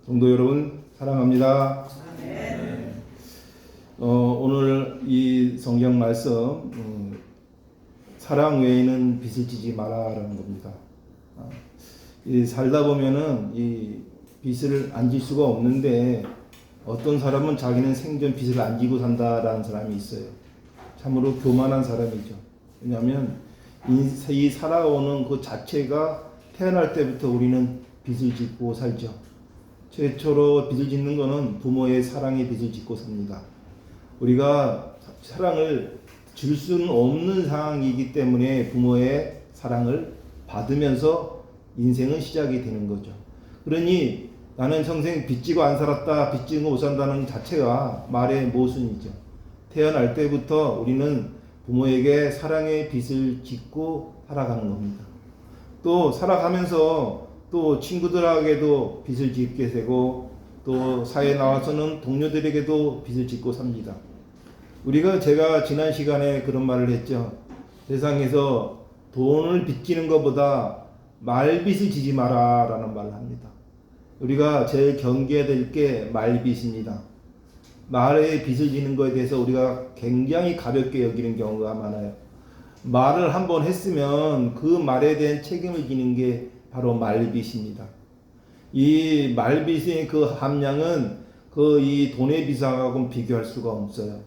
성도 여러분 사랑합니다. 오늘 이 성경 말씀 사랑 외에는 빚을 지지 마라라는 겁니다. 이 살다 보면은 이 빚을 안 질 수가 없는데 어떤 사람은 자기는 생전 빚을 안 지고 산다라는 사람이 있어요. 참으로 교만한 사람이죠. 왜냐하면 이 살아오는 그 자체가 태어날 때부터 우리는 빚을 짓고 살죠. 최초로 빚을 짓는 것은 부모의 사랑에 빚을 짓고 삽니다. 우리가 사랑을 줄 수는 없는 상황이기 때문에 부모의 사랑을 받으면서 인생은 시작이 되는 거죠. 그러니 나는 평생 빚지고 안 살았다, 빚지고 못 산다는 자체가 말의 모순이죠. 태어날 때부터 우리는 부모에게 사랑의 빚을 짓고 살아가는 겁니다. 또 살아가면서 또 친구들에게도 빚을 짓게 되고 또 사회에 나와서는 동료들에게도 빚을 짓고 삽니다. 제가 지난 시간에 그런 말을 했죠. 세상에서 돈을 빚지는 것보다 말빚을 지지 마라 라는 말을 합니다. 우리가 제일 경계해야 될 게 말빚입니다. 말에 빚을 지는 것에 대해서 우리가 굉장히 가볍게 여기는 경우가 많아요. 말을 한번 했으면 그 말에 대한 책임을 지는 게 바로 말빚입니다. 이 말빚의 그 함량은 이 돈의 빚하고는 비교할 수가 없어요.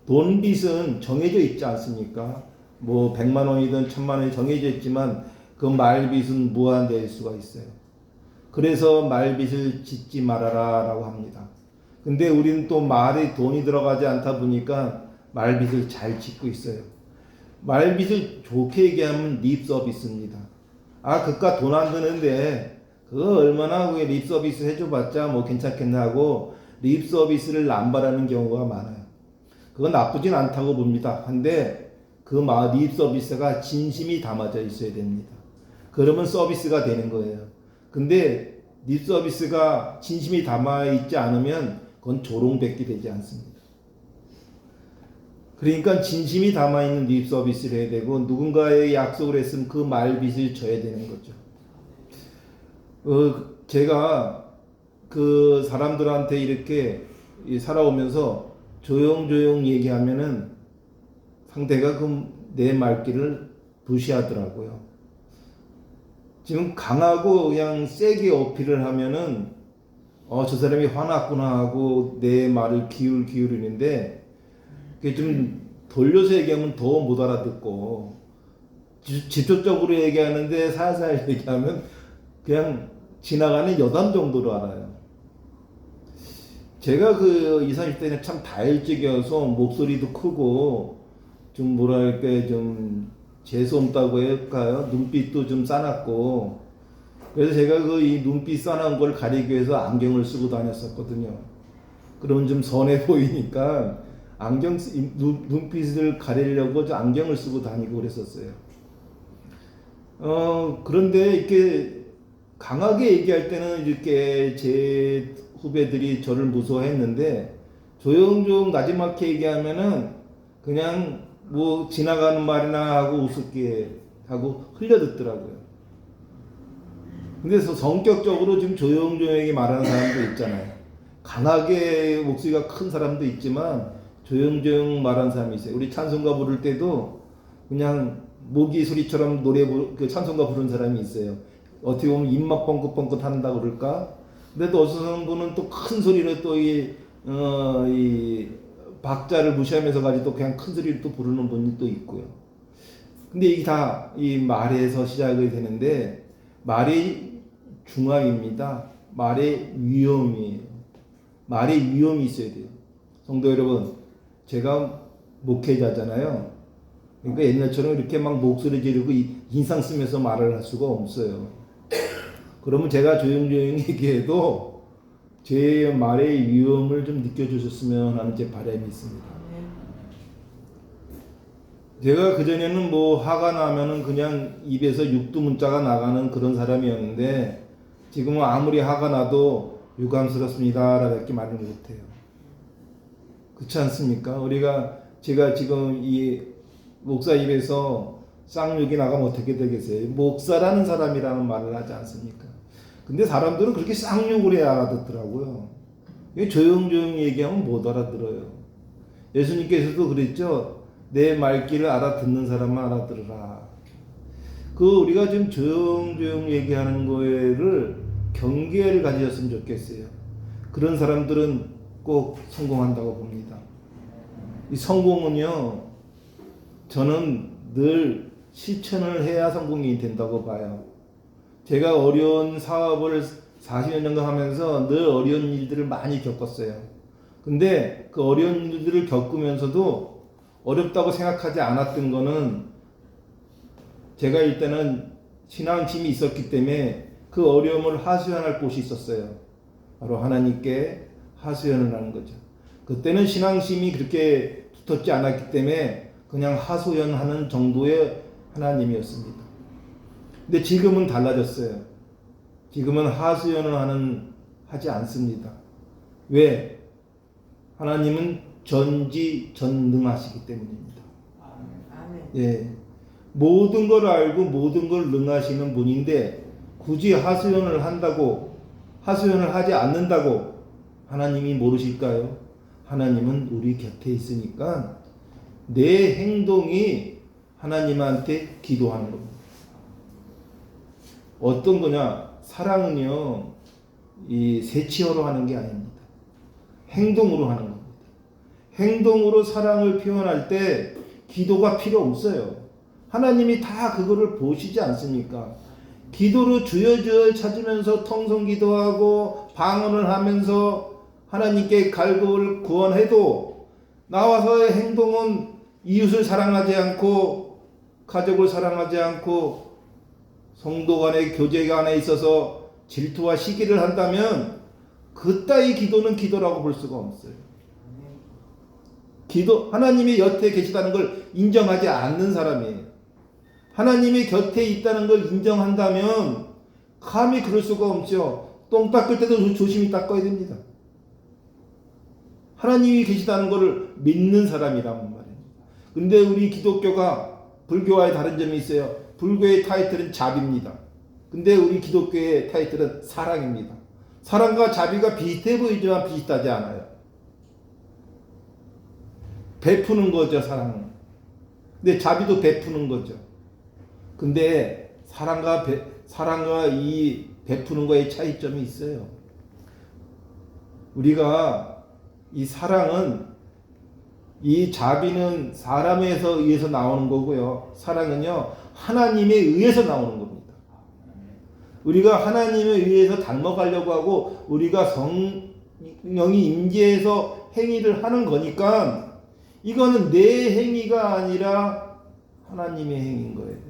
돈 빚은 정해져 있지 않습니까? 100만 원이든 1000만 원이 정해져 있지만 그 말빚은 무한대일 수가 있어요. 그래서 말빚을 짓지 말아라 라고 합니다. 근데 우리는 또 말에 돈이 들어가지 않다 보니까 말빚을 잘 짓고 있어요. 말빚을 좋게 얘기하면 립 서비스입니다. 그깟 돈 안 드는데 그거 얼마나 립 서비스 해줘봤자 괜찮겠나 하고 립 서비스를 남발하는 경우가 많아요. 그건 나쁘진 않다고 봅니다. 근데 립 서비스가 진심이 담아져 있어야 됩니다. 그러면 서비스가 되는 거예요. 근데 립 서비스가 진심이 담아 있지 않으면 그건 조롱백기 되지 않습니다. 그러니까 진심이 담아있는 립 서비스를 해야 되고 누군가의 약속을 했으면 그 말빚을 져야 되는 거죠. 제가 그 사람들한테 이렇게 살아오면서 조용조용 얘기하면은 상대가 내 말귀를 무시하더라고요. 지금 강하고 그냥 세게 어필을 하면은 저 사람이 화났구나 하고 내 말을 기울이는데 그게 좀 돌려서 얘기하면 더 못 알아듣고 직접적으로 얘기하는데 살살 얘기하면 그냥 지나가는 여담 정도로 알아요. 제가 20, 30대는 참 다혈질이어서 목소리도 크고 좀 좀 재수없다고 할까요? 눈빛도 좀 싸놨고 그래서 제가 이 눈빛 싸난 걸 가리기 위해서 안경을 쓰고 다녔었거든요. 그러면 좀 선해 보이니까 눈빛을 가리려고 안경을 쓰고 다니고 그랬었어요. 그런데 이렇게 강하게 얘기할 때는 이렇게 제 후배들이 저를 무서워했는데 조용조용 나지막히 얘기하면은 그냥 지나가는 말이나 하고 우습게 하고 흘려듣더라고요. 근데 성격적으로 지금 조용조용히 말하는 사람도 있잖아요. 강하게 목소리가 큰 사람도 있지만 조용조용 말하는 사람이 있어요. 우리 찬송가 부를 때도 그냥 모기 소리처럼 찬송가 부르는 사람이 있어요. 어떻게 보면 입만 뻥긋뻥긋 한다고 그럴까? 근데 또 어떤 분은 또 큰 소리로 이 박자를 무시하면서 가지고 그냥 큰 소리로 또 부르는 분이 또 있고요. 근데 이게 다 이 말에서 시작이 되는데 말이 중앙입니다. 말의 위험이에요. 말의 위험이 있어야 돼요. 성도 여러분, 제가 목회자잖아요. 그러니까 옛날처럼 이렇게 막 목소리 지르고 인상 쓰면서 말을 할 수가 없어요. 그러면 제가 조용조용히 얘기해도 제 말의 위험을 좀 느껴주셨으면 하는 제 바람이 있습니다. 제가 그전에는 화가 나면은 그냥 입에서 육두문자가 나가는 그런 사람이었는데 지금은 아무리 화가 나도 유감스럽습니다 라밖에 말을 못해요. 그렇지 않습니까? 제가 지금 이 목사 입에서 쌍욕이 나가면 어떻게 되겠어요? 목사라는 사람이라는 말을 하지 않습니까? 근데 사람들은 그렇게 쌍욕을 해야 알아듣더라고요. 조용조용 얘기하면 못 알아들어요. 예수님께서도 그랬죠. 내 말귀를 알아듣는 사람만 알아들으라. 우리가 지금 조용조용 얘기하는 거를 경계를 가지셨으면 좋겠어요. 그런 사람들은 꼭 성공한다고 봅니다. 이 성공은요, 저는 늘 실천을 해야 성공이 된다고 봐요. 제가 어려운 사업을 40년 정도 하면서 늘 어려운 일들을 많이 겪었어요. 근데 그 어려운 일들을 겪으면서도 어렵다고 생각하지 않았던 거는 제가 일단은 신앙심이 있었기 때문에 그 어려움을 하소연할 곳이 있었어요. 바로 하나님께 하소연을 하는 거죠. 그때는 신앙심이 그렇게 두텁지 않았기 때문에 그냥 하소연하는 정도의 하나님이었습니다. 근데 지금은 달라졌어요. 지금은 하소연을 하지 않습니다. 왜? 하나님은 전지전능하시기 때문입니다. 예. 모든 걸 알고 모든 걸 능하시는 분인데 굳이 하소연을 하지 않는다고 하나님이 모르실까요? 하나님은 우리 곁에 있으니까 내 행동이 하나님한테 기도하는 겁니다. 어떤 거냐? 사랑은요, 이 세치어로 하는 게 아닙니다. 행동으로 하는 겁니다. 행동으로 사랑을 표현할 때 기도가 필요 없어요. 하나님이 다 그거를 보시지 않습니까? 기도로 주여 찾으면서 통성 기도하고 방언을 하면서 하나님께 갈급을 구원해도 나와서의 행동은 이웃을 사랑하지 않고 가족을 사랑하지 않고 성도 간의 교제 간에 있어서 질투와 시기를 한다면 그따위 기도는 기도라고 볼 수가 없어요. 하나님이 곁에 계시다는 걸 인정하지 않는 사람이에요. 하나님이 곁에 있다는 걸 인정한다면 감히 그럴 수가 없죠. 똥 닦을 때도 조심히 닦아야 됩니다. 하나님이 계시다는 것을 믿는 사람이란 말입니다. 근데 우리 기독교가 불교와의 다른 점이 있어요. 불교의 타이틀은 자비입니다. 근데 우리 기독교의 타이틀은 사랑입니다. 사랑과 자비가 비슷해 보이지만 비슷하지 않아요. 베푸는 거죠, 사랑은. 근데 자비도 베푸는 거죠. 근데 사랑과 이 베푸는 거에 차이점이 있어요. 우리가 이 사랑은, 이 자비는 사람에서 의해서 나오는 거고요. 사랑은요, 하나님에 의해서 나오는 겁니다. 우리가 하나님에 의해서 닮아가려고 하고 우리가 성령이 임재해서 행위를 하는 거니까 이거는 내 행위가 아니라 하나님의 행위인 거예요.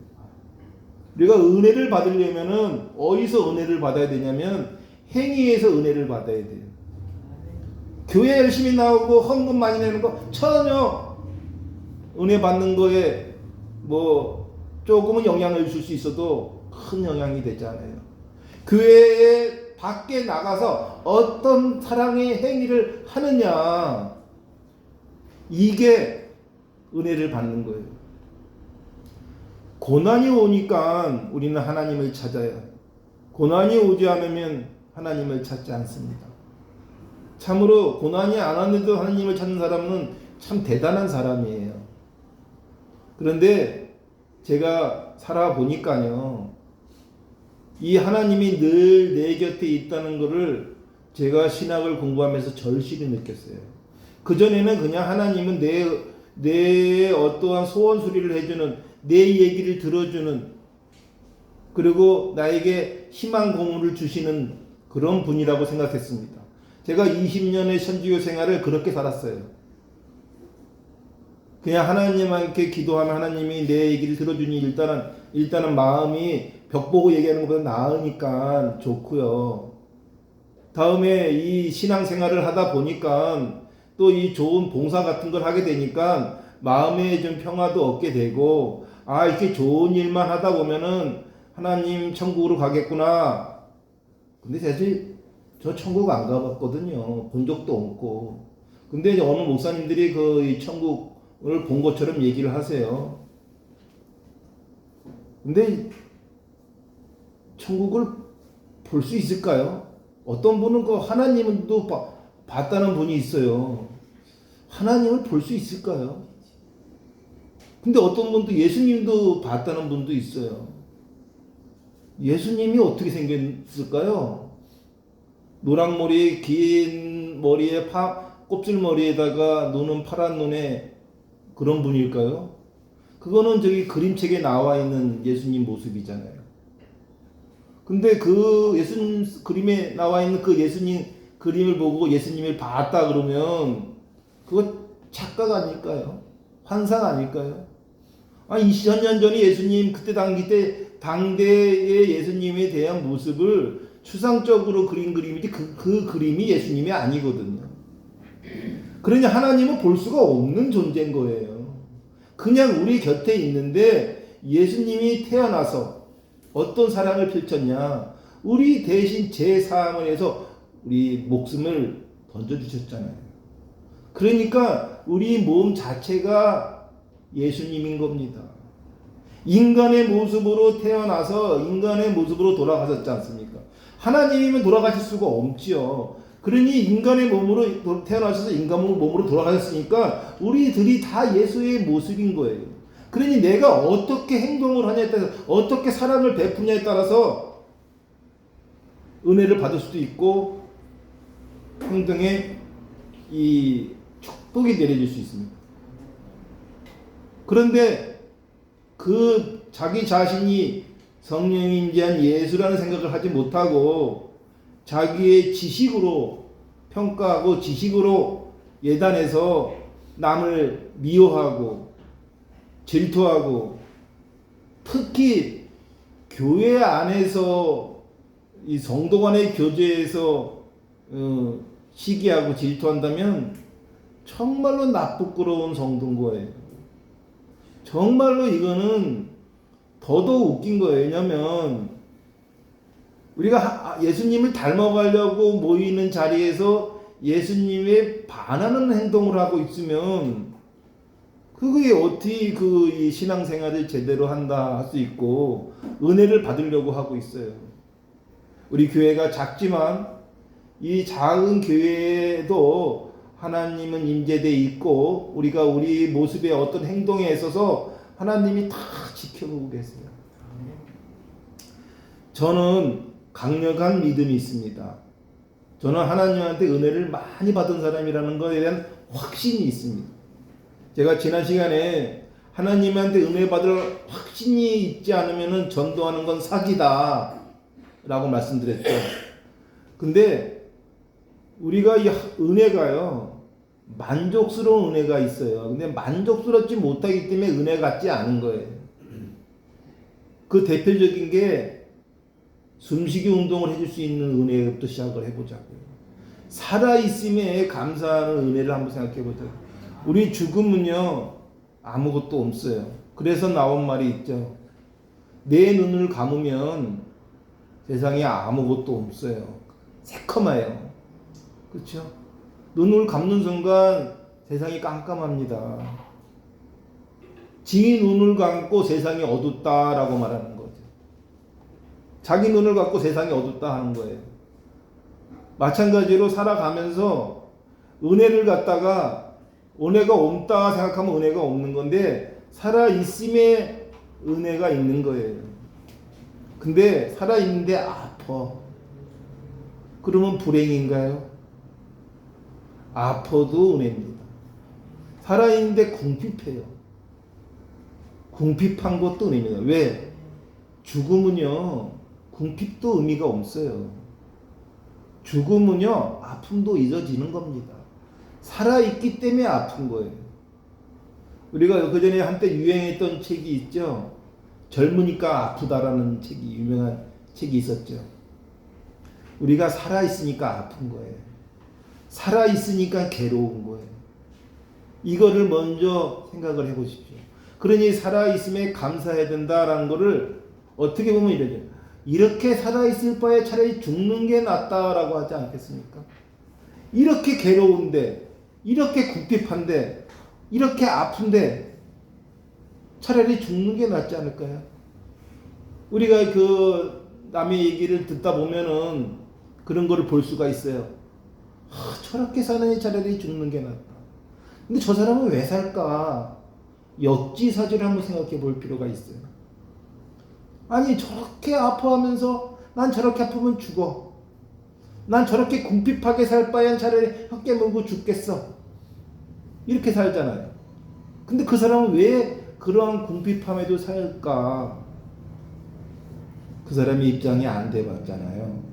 우리가 은혜를 받으려면은 어디서 은혜를 받아야 되냐면 행위에서 은혜를 받아야 돼요. 교회 열심히 나오고 헌금 많이 내는 거 전혀 은혜 받는 거에 조금은 영향을 줄 수 있어도 큰 영향이 되지 않아요. 교회에 밖에 나가서 어떤 사랑의 행위를 하느냐, 이게 은혜를 받는 거예요. 고난이 오니까 우리는 하나님을 찾아요. 고난이 오지 않으면 하나님을 찾지 않습니다. 참으로 고난이 안 왔는데도 하나님을 찾는 사람은 참 대단한 사람이에요. 그런데 제가 살아보니까요, 이 하나님이 늘 내 곁에 있다는 것을 제가 신학을 공부하면서 절실히 느꼈어요. 그전에는 그냥 하나님은 내 어떠한 소원 수리를 해주는, 내 얘기를 들어주는, 그리고 나에게 희망 고문을 주시는 그런 분이라고 생각했습니다. 제가 20년의 선지교 생활을 그렇게 살았어요. 그냥 하나님께 기도하면 하나님이 내 얘기를 들어주니 일단은 마음이 벽 보고 얘기하는 것보다 나으니까 좋고요. 다음에 이 신앙생활을 하다 보니까 또 이 좋은 봉사 같은 걸 하게 되니까 마음에 좀 평화도 얻게 되고, 이렇게 좋은 일만 하다 보면은 하나님 천국으로 가겠구나. 근데 사실 저 천국 안 가봤거든요. 본 적도 없고. 근데 어느 목사님들이 이 천국을 본 것처럼 얘기를 하세요. 근데 천국을 볼 수 있을까요? 어떤 분은 그 하나님도 봤다는 분이 있어요. 하나님을 볼 수 있을까요? 근데 어떤 분도 예수님도 봤다는 분도 있어요. 예수님이 어떻게 생겼을까요? 노랑머리에 긴 머리에 곱슬머리에다가 노는 파란 눈에 그런 분일까요? 그거는 저기 그림책에 나와 있는 예수님 모습이잖아요. 근데 그 예수님 그림에 나와 있는 그 예수님 그림을 보고 예수님을 봤다 그러면 그거 착각 아닐까요? 환상 아닐까요? 2000년 전에 예수님 그때 당대의 예수님에 대한 모습을 추상적으로 그린 그림이지 그 그림이 예수님이 아니거든요. 그러니 하나님은 볼 수가 없는 존재인 거예요. 그냥 우리 곁에 있는데 예수님이 태어나서 어떤 사랑을 펼쳤냐? 우리 대신 제 사함을 해서 우리 목숨을 던져주셨잖아요. 그러니까 우리 몸 자체가 예수님인 겁니다. 인간의 모습으로 태어나서 인간의 모습으로 돌아가셨지 않습니까? 하나님이면 돌아가실 수가 없지요. 그러니 인간의 몸으로 태어나셔서 인간 몸으로 돌아가셨으니까 우리들이 다 예수의 모습인 거예요. 그러니 내가 어떻게 행동을 하냐에 따라서 어떻게 사랑을 베푸냐에 따라서 은혜를 받을 수도 있고 행동에 이 축복이 내려질 수 있습니다. 그런데 그 자기 자신이 성령이 임재한 예수라는 생각을 하지 못하고 자기의 지식으로 평가하고 지식으로 예단해서 남을 미워하고 질투하고 특히 교회 안에서 이 성도 간의 교제에서 시기하고 질투한다면 정말로 나쁘끄러운 성도인 거예요. 정말로 이거는 더더욱 웃긴 거예요. 왜냐면 우리가 예수님을 닮아가려고 모이는 자리에서 예수님에 반하는 행동을 하고 있으면 그게 어떻게 이 신앙생활을 제대로 한다 할 수 있고 은혜를 받으려고 하고 있어요. 우리 교회가 작지만 이 작은 교회에도 하나님은 임재되어 있고 우리가 우리 모습의 어떤 행동에 있어서 하나님이 다 지켜보고 계세요. 저는 강력한 믿음이 있습니다. 저는 하나님한테 은혜를 많이 받은 사람이라는 것에 대한 확신이 있습니다. 제가 지난 시간에 하나님한테 은혜 받을 확신이 있지 않으면 전도하는 건 사기다 라고 말씀드렸죠. 근데 우리가 이 은혜가요 만족스러운 은혜가 있어요. 근데 만족스럽지 못하기 때문에 은혜 같지 않은 거예요. 그 대표적인 게 숨쉬기 운동을 해줄 수 있는 은혜부터 시작을 해보자고요. 살아있음에 감사하는 은혜를 한번 생각해 보자고요. 우리 죽음은요 아무것도 없어요. 그래서 나온 말이 있죠. 내 눈을 감으면 세상에 아무것도 없어요. 새카매요. 그렇죠? 눈을 감는 순간 세상이 깜깜합니다. 지 눈을 감고 세상이 어둡다라고 말하는 거죠. 자기 눈을 감고 세상이 어둡다 하는 거예요. 마찬가지로 살아가면서 은혜를 갖다가 은혜가 없다 생각하면 은혜가 없는 건데 살아있음에 은혜가 있는 거예요. 근데 살아있는데 아파. 그러면 불행인가요? 아파도 은혜입니다. 살아있는데 궁핍해요. 궁핍한 것도 은혜입니다. 왜? 죽음은요 궁핍도 의미가 없어요. 죽음은요 아픔도 잊어지는 겁니다. 살아있기 때문에 아픈 거예요. 우리가 그 전에 한때 유행했던 책이 있죠. 젊으니까 아프다라는 책이 유명한 책이 있었죠. 우리가 살아있으니까 아픈 거예요. 살아있으니까 괴로운 거예요. 이거를 먼저 생각을 해보십시오. 그러니 살아있음에 감사해야 된다라는 거를 어떻게 보면 이러죠. 이렇게 살아있을 바에 차라리 죽는 게 낫다라고 하지 않겠습니까? 이렇게 괴로운데, 이렇게 궁핍한데, 이렇게 아픈데 차라리 죽는 게 낫지 않을까요? 우리가 남의 얘기를 듣다 보면은 그런 거를 볼 수가 있어요. 저렇게 사는 차라리 죽는 게 낫다. 근데 저 사람은 왜 살까? 역지사지를 한번 생각해 볼 필요가 있어요. 아니 저렇게 아파하면서 난 저렇게 아프면 죽어. 난 저렇게 궁핍하게 살 바엔 차라리 헛개 물고 죽겠어. 이렇게 살잖아요. 근데 그 사람은 왜 그러한 궁핍함에도 살까? 그 사람의 입장이 안 돼봤잖아요.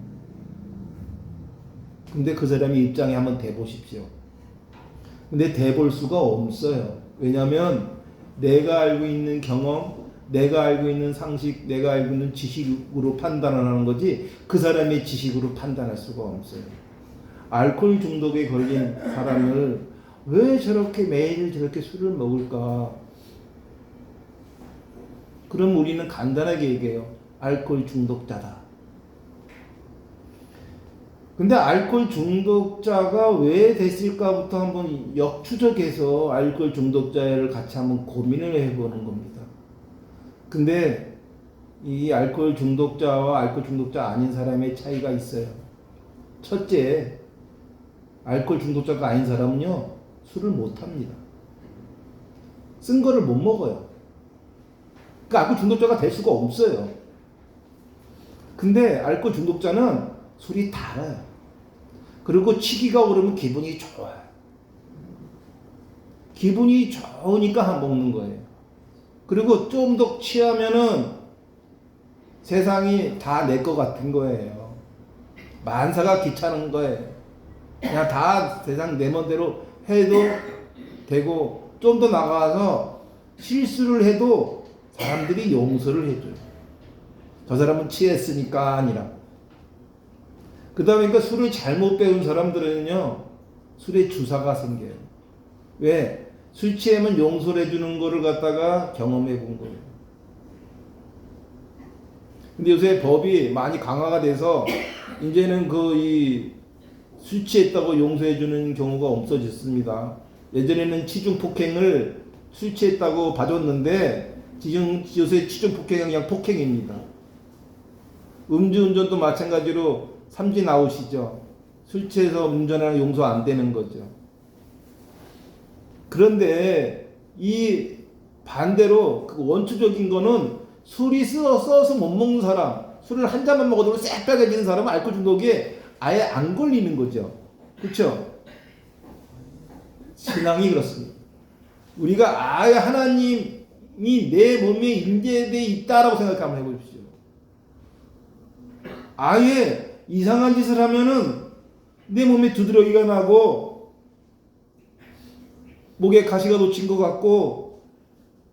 근데 그 사람의 입장에 한번 대보십시오. 근데 대볼 수가 없어요. 왜냐하면 내가 알고 있는 경험, 내가 알고 있는 상식, 내가 알고 있는 지식으로 판단하는 거지 그 사람의 지식으로 판단할 수가 없어요. 알코올 중독에 걸린 사람을 왜 저렇게 매일 저렇게 술을 먹을까? 그럼 우리는 간단하게 얘기해요. 알코올 중독자다. 근데 알코올 중독자가 왜 됐을까부터 한번 역추적해서 알코올 중독자를 같이 한번 고민을 해보는 겁니다. 근데 이 알코올 중독자와 알코올 중독자 아닌 사람의 차이가 있어요. 첫째, 알코올 중독자가 아닌 사람은요, 술을 못 합니다. 쓴 거를 못 먹어요. 그러니까 알코올 중독자가 될 수가 없어요. 근데 알코올 중독자는 술이 달아요. 그리고 치기가 오르면 기분이 좋아요. 기분이 좋으니까 먹는 거예요. 그리고 좀 더 취하면은 세상이 다 내 것 같은 거예요. 만사가 귀찮은 거예요. 그냥 다 세상 내 멋대로 해도 되고, 좀 더 나가서 실수를 해도 사람들이 용서를 해줘요. 저 사람은 취했으니까 아니라. 그 다음에 그러니까 술을 잘못 배운 사람들은요, 술에 주사가 생겨요. 왜? 술 취하면 용서를 해주는 거를 갖다가 경험해 본 거예요. 근데 요새 법이 많이 강화가 돼서 이제는 술 취했다고 용서해 주는 경우가 없어졌습니다. 예전에는 치중 폭행을 술 취했다고 봐줬는데 지금 요새 치중 폭행은 그냥 폭행입니다. 음주운전도 마찬가지로 삼진 아웃이죠. 술 취해서 운전하는 용서 안 되는 거죠. 그런데 이 반대로 그 원초적인 거는 술이 써서 못 먹는 사람, 술을 한 잔만 먹어도 새빨개지는 사람은 알코올 중독에 아예 안 걸리는 거죠. 그렇죠? 신앙이 그렇습니다. 우리가 아예 하나님이 내 몸에 임재되어 있다라고 생각 한번 해보십시오. 아예 이상한 짓을 하면은 내 몸에 두드러기가 나고 목에 가시가 놓친 것 같고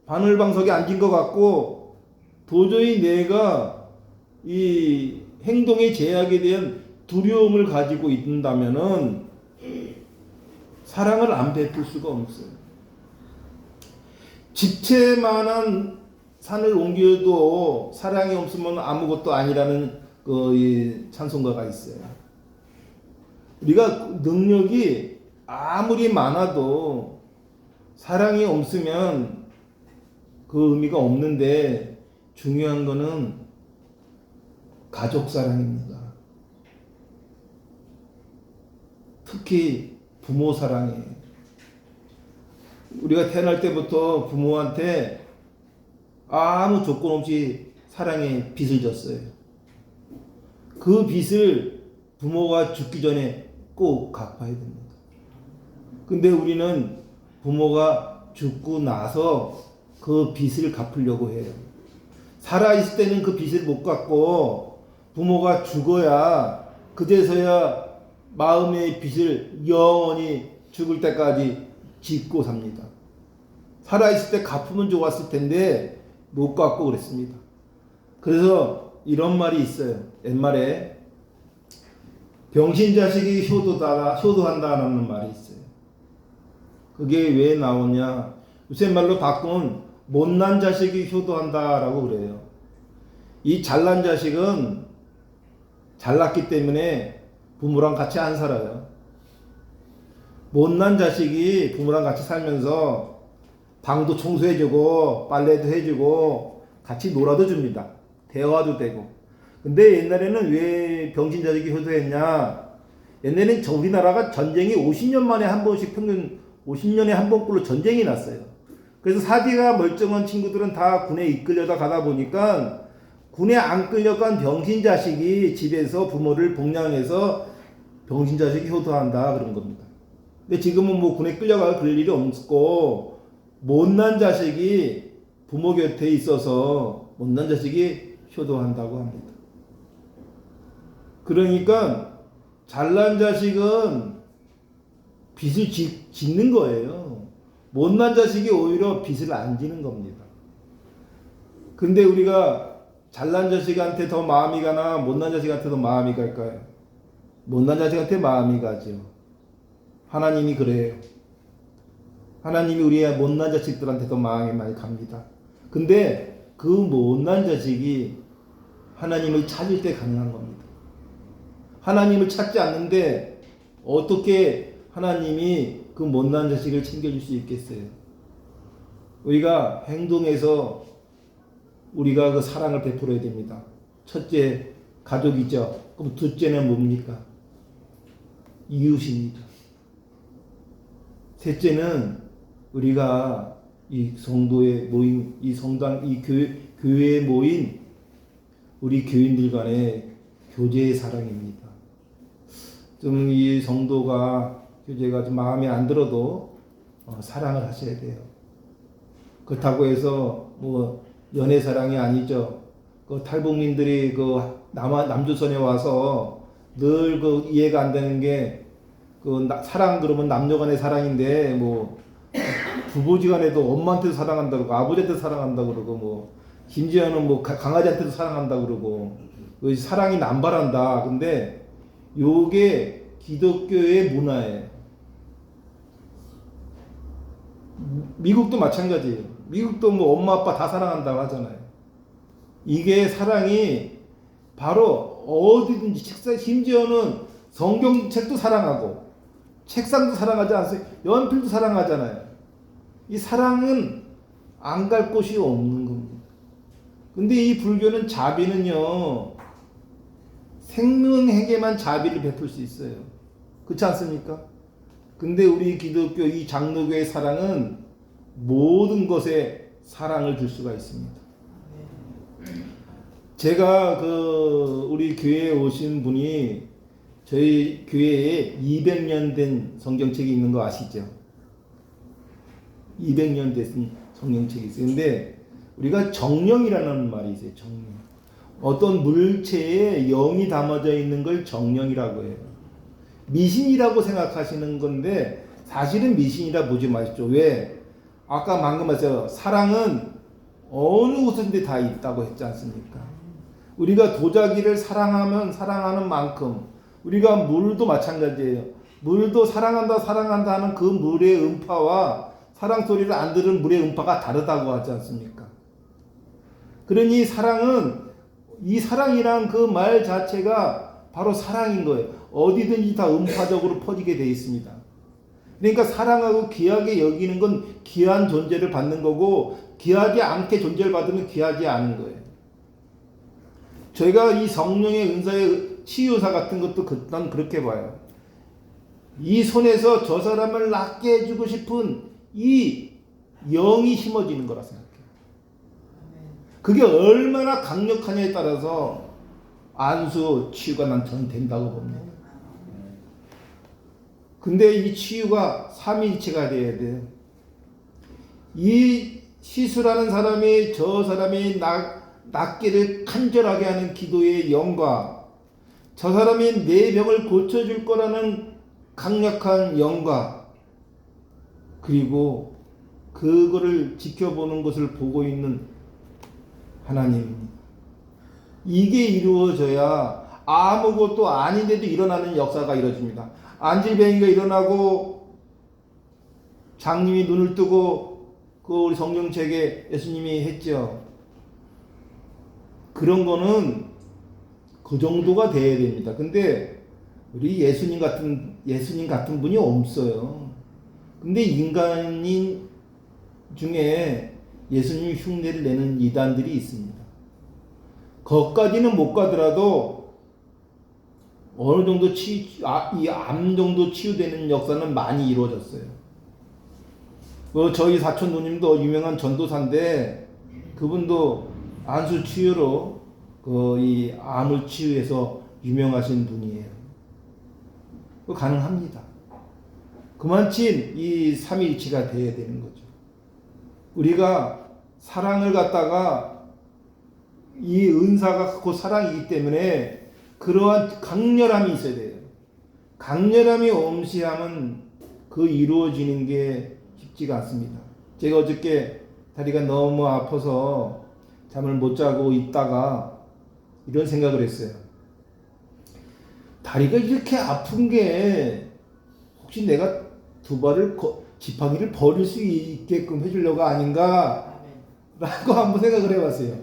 바늘방석에 앉은 것 같고 도저히 내가 이 행동의 제약에 대한 두려움을 가지고 있다면은 사랑을 안 베풀 수가 없어요. 집채만한 산을 옮겨도 사랑이 없으면 아무것도 아니라는 이 찬송가가 있어요. 우리가 능력이 아무리 많아도 사랑이 없으면 그 의미가 없는데 중요한 거는 가족 사랑입니다. 특히 부모 사랑이에요. 우리가 태어날 때부터 부모한테 아무 조건 없이 사랑의 빚을 졌어요. 그 빚을 부모가 죽기 전에 꼭 갚아야 됩니다. 근데 우리는 부모가 죽고 나서 그 빚을 갚으려고 해요. 살아있을 때는 그 빚을 못 갚고 부모가 죽어야 그제서야 마음의 빚을 영원히 죽을 때까지 짓고 삽니다. 살아있을 때 갚으면 좋았을 텐데 못 갚고 그랬습니다. 그래서 이런 말이 있어요. 옛말에 병신 자식이 효도한다라는 말이 있어요. 그게 왜 나오냐? 요새 말로 바꾼 못난 자식이 효도한다라고 그래요. 이 잘난 자식은 잘났기 때문에 부모랑 같이 안 살아요. 못난 자식이 부모랑 같이 살면서 방도 청소해주고 빨래도 해주고 같이 놀아도 줍니다. 대화도 되고. 근데 옛날에는 왜 병신 자식이 효도했냐? 옛날에는 우리나라가 전쟁이 50년 만에 한 번씩 평균 50년에 한 번꼴로 전쟁이 났어요. 그래서 사지가 멀쩡한 친구들은 다 군에 이끌려다 가다 보니까 군에 안 끌려간 병신 자식이 집에서 부모를 복양해서 병신 자식이 효도한다 그런 겁니다. 근데 지금은 뭐 군에 끌려가 그럴 일이 없고 못난 자식이 부모 곁에 있어서 못난 자식이 효도한다고 합니다. 그러니까 잘난 자식은 빚을 짓는 거예요. 못난 자식이 오히려 빚을 안 지는 겁니다. 근데 우리가 잘난 자식한테 더 마음이 가나 못난 자식한테 더 마음이 갈까요? 못난 자식한테 마음이 가죠. 하나님이 그래요. 하나님이 우리의 못난 자식들한테 더 마음이 많이 갑니다. 근데 그 못난 자식이 하나님을 찾을 때 가능한 겁니다. 하나님을 찾지 않는데 어떻게 하나님이 그 못난 자식을 챙겨줄 수 있겠어요? 우리가 행동에서 우리가 그 사랑을 베풀어야 됩니다. 첫째, 가족이죠. 그럼 둘째는 뭡니까? 이웃입니다. 셋째는 우리가 이 성도에 모인, 이 성당, 이 교회에 모인 우리 교인들 간의 교제의 사랑입니다. 좀 이 성도가 교제가 좀 마음에 안 들어도 사랑을 하셔야 돼요. 그렇다고 해서 뭐 연애 사랑이 아니죠. 그 탈북민들이 그 남조선에 와서 늘 그 이해가 안 되는 게 그 사랑 그러면 남녀간의 사랑인데 뭐 부부지간에도 엄마한테도 사랑한다고 그러고 아버지한테도 사랑한다고 그러고 뭐 심지어는 뭐 강아지한테도 사랑한다고 그러고 사랑이 남발한다. 근데 요게 기독교의 문화예요. 미국도 마찬가지예요. 미국도 뭐 엄마 아빠 다 사랑한다고 하잖아요. 이게 사랑이 바로 어디든지 책상, 심지어는 성경책도 사랑하고 책상도 사랑하지 않아요? 연필도 사랑하잖아요. 이 사랑은 안 갈 곳이 없는 겁니다. 근데 이 불교는 자비는요, 생명에게만 자비를 베풀 수 있어요. 그렇지 않습니까? 근데 우리 기독교 이 장로교의 사랑은 모든 것에 사랑을 줄 수가 있습니다. 제가 우리 교회에 오신 분이 저희 교회에 200년 된 성경책이 있는 거 아시죠? 200년 된 성경책이 있어요. 근데 우리가 정령이라는 말이 있어요. 정령. 어떤 물체에 영이 담아져 있는 걸 정령이라고 해요. 미신이라고 생각하시는 건데 사실은 미신이라 보지 마십시오. 왜? 아까 방금 말했어요. 사랑은 어느 곳인데 다 있다고 했지 않습니까? 우리가 도자기를 사랑하면 사랑하는 만큼 우리가 물도 마찬가지예요. 물도 사랑한다 하는 그 물의 음파와 사랑 소리를 안 들은 물의 음파가 다르다고 하지 않습니까? 그러니 이 사랑이란 그 말 자체가 바로 사랑인 거예요. 어디든지 다 음파적으로 퍼지게 되어 있습니다. 그러니까 사랑하고 귀하게 여기는 건 귀한 존재를 받는 거고 귀하지 않게 존재를 받으면 귀하지 않은 거예요. 저희가 이 성령의 은사의 치유사 같은 것도 난 그렇게 봐요. 이 손에서 저 사람을 낫게 해주고 싶은 이 영이 심어지는 거라 생각해요. 그게 얼마나 강력하냐에 따라서 안수, 치유가 난 저는 된다고 봅니다. 근데 이 치유가 삼위일체가 돼야 돼요. 이 시술하는 사람이 저 사람이 낫기를 간절하게 하는 기도의 영과 저 사람이 내 병을 고쳐줄 거라는 강력한 영과 그리고 그거를 지켜보는 것을 보고 있는 하나님입니다. 이게 이루어져야 아무것도 아닌데도 일어나는 역사가 이루어집니다. 안질뱅이가 일어나고 장님이 눈을 뜨고 그 우리 성경책에 예수님이 했죠. 그런 거는 그 정도가 돼야 됩니다. 근데 우리 예수님 같은 분이 없어요. 근데 인간인 중에 예수님 흉내를 내는 이단들이 있습니다. 거기까지는 못 가더라도 어느 정도 이 암 정도 치유되는 역사는 많이 이루어졌어요. 저희 사촌 누님도 유명한 전도사인데 그분도 안수 치유로 이 암을 치유해서 유명하신 분이에요. 가능합니다. 그만큼 이 삼위일체가 돼야 되는 거죠. 우리가 사랑을 갖다가 이 은사가 그 사랑이기 때문에 그러한 강렬함이 있어야 돼요. 강렬함이 엄시하면 그 이루어지는 게 쉽지가 않습니다. 제가 어저께 다리가 너무 아파서 잠을 못 자고 있다가 이런 생각을 했어요. 다리가 이렇게 아픈 게 혹시 내가 두 발을 지팡이를 버릴 수 있게끔 해주려고 아닌가 라고 한번 생각을 해봤어요.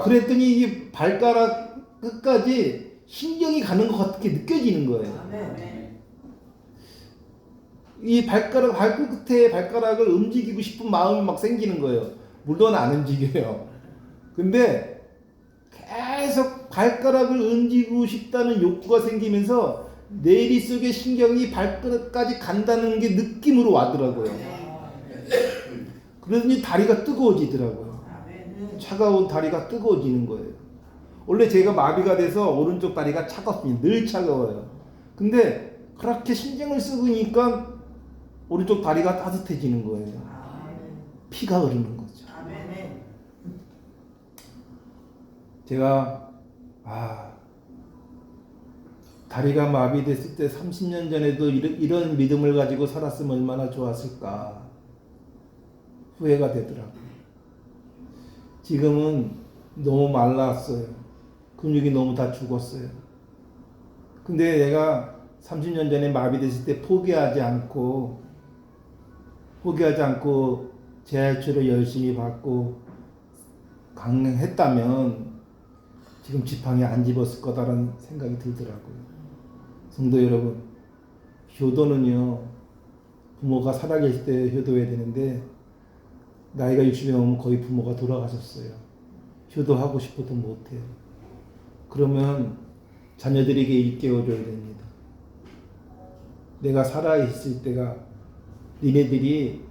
그랬더니 이 발가락 끝까지 신경이 가는 것 같게 느껴지는 거예요. 이 발끝에 발가락을 움직이고 싶은 마음이 막 생기는 거예요. 물론 안 움직여요. 근데 계속 발가락을 움직이고 싶다는 욕구가 생기면서 내리 속의 신경이 발끝까지 간다는 게 느낌으로 와더라고요. 그러더니 다리가 뜨거워지더라고요. 차가운 다리가 뜨거워지는 거예요. 원래 제가 마비가 돼서 오른쪽 다리가 차갑습니다. 늘 차가워요. 근데 그렇게 신경을 쓰니까 오른쪽 다리가 따뜻해지는 거예요. 피가 흐르는 거죠. 제가 다리가 마비됐을 때 30년 전에도 이런 믿음을 가지고 살았으면 얼마나 좋았을까 후회가 되더라고요. 지금은 너무 말랐어요. 근육이 너무 다 죽었어요. 근데 내가 30년 전에 마비됐을 때 포기하지 않고 재활치료 열심히 받고 강행했다면 지금 지팡이 안 집었을 거다라는 생각이 들더라고요. 성도 여러분, 효도는요, 부모가 살아계실 때 효도해야 되는데 나이가 60이 넘으면 거의 부모가 돌아가셨어요. 효도하고 싶어도 못해요. 그러면 자녀들에게 일깨워줘야 됩니다. 내가 살아있을 때가 니네들이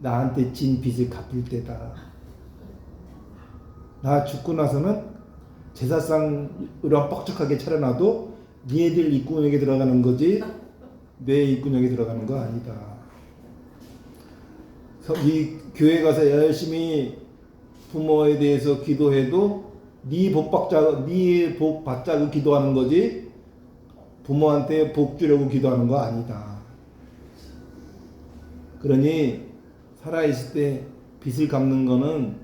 나한테 진 빚을 갚을 때다. 나 죽고 나서는 제사상으로 뻑적하게 차려놔도 니네들 입구녕에 들어가는 거지 내 입구녕에 들어가는 거 아니다. 이 교회 가서 열심히 부모에 대해서 기도해도 네 복 받자고 기도하는 거지 부모한테 복 주려고 기도하는 거 아니다. 그러니 살아있을 때 빚을 갚는 거는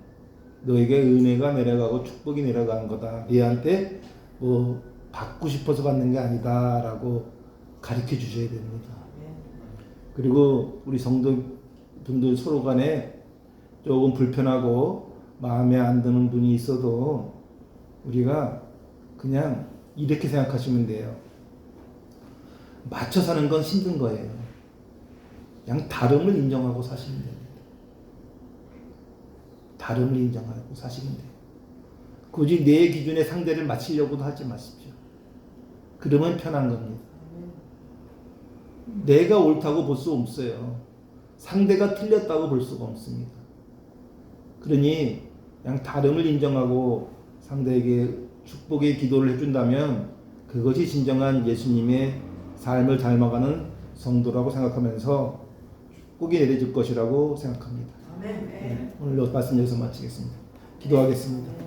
너에게 은혜가 내려가고 축복이 내려가는 거다. 얘한테 뭐 받고 싶어서 받는 게 아니다 라고 가르쳐 주셔야 됩니다. 그리고 우리 성도분들 서로 간에 조금 불편하고 마음에 안 드는 분이 있어도 우리가 그냥 이렇게 생각하시면 돼요. 맞춰 사는 건 힘든 거예요. 그냥 다름을 인정하고 사시면 됩니다. 다름을 인정하고 사시면 돼요. 굳이 내 기준의 상대를 맞추려고도 하지 마십시오. 그러면 편한 겁니다. 내가 옳다고 볼 수 없어요. 상대가 틀렸다고 볼 수가 없습니다. 그러니 그냥 다름을 인정하고 상대에게 축복의 기도를 해준다면 그것이 진정한 예수님의 삶을 닮아가는 성도라고 생각하면서 축복이 내려질 것이라고 생각합니다. 오늘 말씀 여기서 마치겠습니다. 기도하겠습니다.